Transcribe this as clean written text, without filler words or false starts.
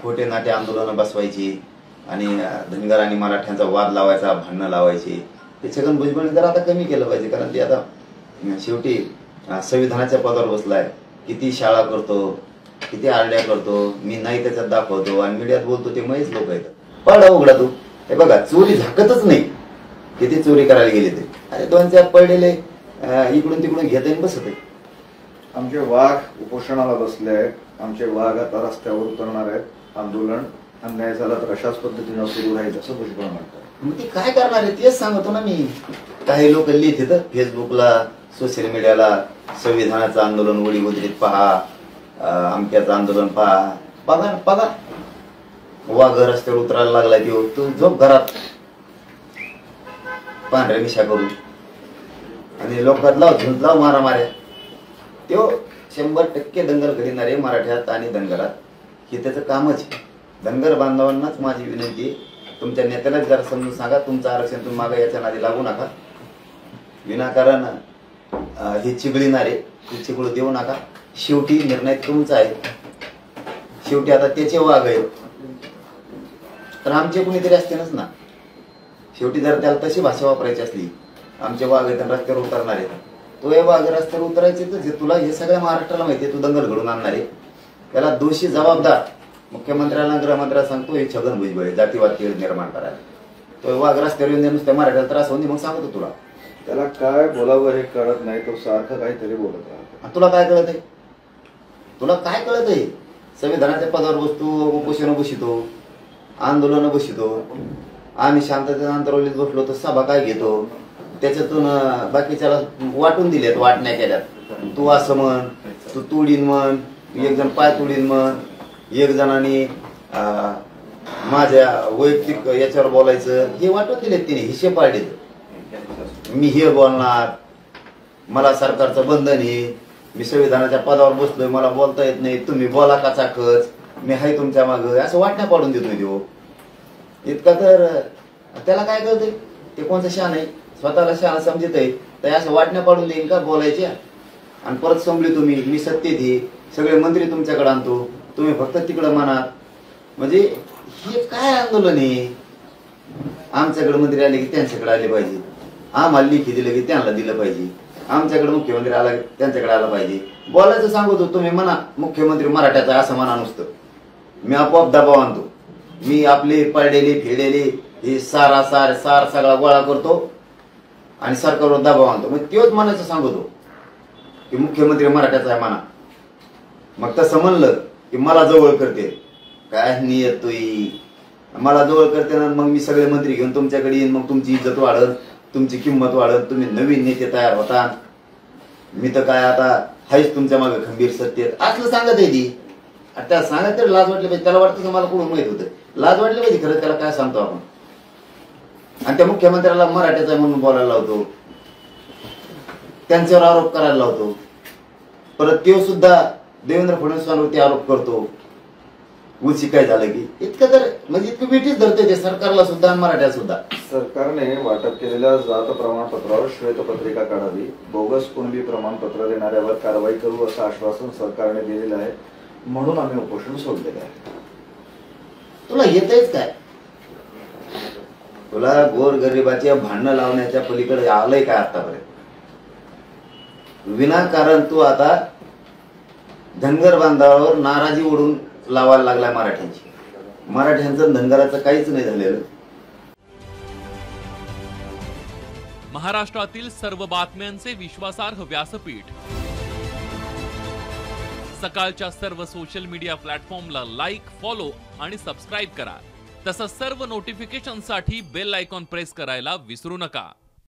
खोटे नाटे आंदोलन बसवायची आणि धनगर आणि मराठ्यांचा वाद लावायचा, भांडणं लावायची. ते छगन भुजबळने जर आता कमी केलं पाहिजे, कारण ते आता शेवटी संविधानाच्या पदावर बसलाय. किती शाळा करतो, किती आरड्या करतो, मी नाही त्याच्यात दाखवतो आणि मीडियात बोलतो, ते मयच लोक आहेत. पडा उघडा तू. हे बघा, चोरी झाकतच नाही. किती चोरी करायला गेले ते, अरे 2-4 पडलेले इकडून तिकडून घेत आहे बसत आहे. आमचे वाघ उपोषणाला बसले आहेत. आमचे वाघ आता रस्त्यावर उतरणार आहेत. आंदोलन अन्याय झाला तर अशाच पद्धतीने सुरू राहील असं भुजबळ म्हणतात. मग ते काय करणार आहे तेच सांगतो ना मी. काही लोक लिहितात फेसबुकला, सोशल मीडियाला, संविधानाचं आंदोलन वडीवद्रीत पहा, अमक्याचं आंदोलन पहा. बघा वाघ रस्त्यावर उतरायला लागलाय. तू झोप घरात पांढऱ्या मिशा करून आणि लोकात लाव मारामाऱ्या. तो 100% दंगल करीणारे मराठ्यात आणि धनगरात, हे त्याचं कामच आहे. धनगर बांधवांनाच माझी विनंती, तुमच्या नेत्यालाच जरा समजून सांगा, तुमचं आरक्षण तुम्ही मागा, याच्या नादी लागू नका. विनाकारण हे चिघळीणारे हे चिघळू देऊ नका. शेवटी निर्णय तुमचा आहे. शेवटी आता त्याचे वाघ आहेत तर आमचे कुणीतरी असतेनच ना. शेवटी जर त्याला तशी भाषा वापरायची असली, आमचे वाघ आहेत रस्त्यावर उतरणार आहेत, तो हे वाघ रस्त्यावर उतरायचे तर तुला हे सगळ्या महाराष्ट्राला माहिती आहे, तू दंगल घडून आणणार आहे. त्याला दोषी जबाबदार मुख्यमंत्र्याला, गृहमंत्र्याला सांगतो हे छगन भुजबळ जातीवाद केळ निर्माण करायला. तो वाघ रस्त्यावर येऊन नुसत्या मराठ्याला त्रास होऊन मग सांगतो तुला. त्याला काय बोलावं हे कळत नाही, तो सारखं काहीतरी बोलत राहतो. तुला काय कळत आहे? तुला काय कळत आहे? संविधानाच्या पदावर बसतो, उपोषण बसितो, आंदोलन बसितो. आम्ही शांततेच्या अंतरावलीत बसलो तर सभा काय घेतो, त्याच्यातून बाकीच्याला वाटून दिलेत, वाटण्या केल्यात. तू असं म्हण, तू तुडीन म्हण, एक जण पाय तुडीन म्हण, एक जणांनी माझ्या वैयक्तिक याच्यावर बोलायचं, हे वाटून दिलेत तिने, हिशे पाडले. मी हे बोलणार, मला सरकारचं बंधन आहे, मी संविधानाच्या पदावर बसलोय, मला बोलता येत नाही, तुम्ही बोला काचाकच, मी हाय तुमच्या मागं, असं वाटण्या पाडून देतोय देऊ. इतका तर त्याला काय कळतंय? ते कोणतं शान आहे? स्वतःला शान समजत आहे तर असं वाटण्या पाडून देईन का बोलायच्या? आणि परत संभली तुम्ही, मी सत्तेत आहे, सगळे मंत्री तुमच्याकडे आणतो, तुम्ही फक्त तिकडं मानात. म्हणजे हे काय आंदोलन आहे? आमच्याकडे मंत्री आले की त्यांच्याकडे आले पाहिजे, आम्हाला लिखी दिलं की त्यांना दिलं पाहिजे, आमच्याकडे मुख्यमंत्री आला की त्यांच्याकडे आला पाहिजे. बोलायचं सांगतो, तुम्ही म्हणा मुख्यमंत्री मराठ्याचा असं म्हणा नुसतं, मी आपोआप दबाव आणतो. मी आपले पडलेले फेडेले हे सार सगळा गोळा करतो आणि सरकारवर दबाव आणतो. मग तेच म्हणायचं सांगतो की मुख्यमंत्री मराठ्याचा आहे म्हणा. मग तसं म्हणलं की मला जवळ करते, काय नियतोय मला जवळ करते ना, मग मी सगळे मंत्री घेऊन तुमच्याकडे येईन, मग तुमची इज्जत वाढत, तुमची किंमत वाढत, तुम्ही नवीन नेते तयार होता. मी तर काय आता हायच तुमच्या मागे खंबीर सत्तेत असलं सांगत आहे ती. त्याला सांगत तर लाज वाटली पाहिजे. त्याला वाटतं की मला कुठून माहित होतं, लाज वाटली पाहिजे खरं त्याला काय सांगतो आपण. आणि त्या मुख्यमंत्र्याला मराठ्याचा म्हणून बोलायला लावतो, त्यांच्यावर आरोप करायला लावतो. परत तो सुद्धा देवेंद्र फडणवीसांवरती आरोप करतो. उलशी काय झालं की इतकं तर म्हणजे इतकं बेटीच धरते ते सरकारला सुद्धा आणि मराठ्या सुद्धा. सरकारने वाटप केलेल्या जात प्रमाणपत्रावर श्वेतपत्रिका काढावी, बोगस कुणबी प्रमाणपत्र देणाऱ्यावर कारवाई करू असं आश्वासन सरकारने दिलेलं आहे, म्हणून आम्ही उपोषण सोडलेलं आहे. तुला येतच काय? तुला गोरगरिबाच्या भांडणं लावण्याच्या पलीकडे आलंय काय आतापर्यंत? विनाकारण तू आता धनगर बांधवावर नाराजी ओढून लावायला लागलाय मराठ्यांची. मराठ्यांचं धनगराचं काहीच नाही झालेलं. महाराष्ट्रातील सर्व बातम्यांचे विश्वासार्ह व्यासपीठ, सकाळच्या सर्व सोशल मीडिया प्लॅटफॉर्मला लाईक, फॉलो आणि सबस्क्राईब करा. तसंच सर्व नोटिफिकेशनसाठी बेल आयकॉन प्रेस करायला विसरू नका.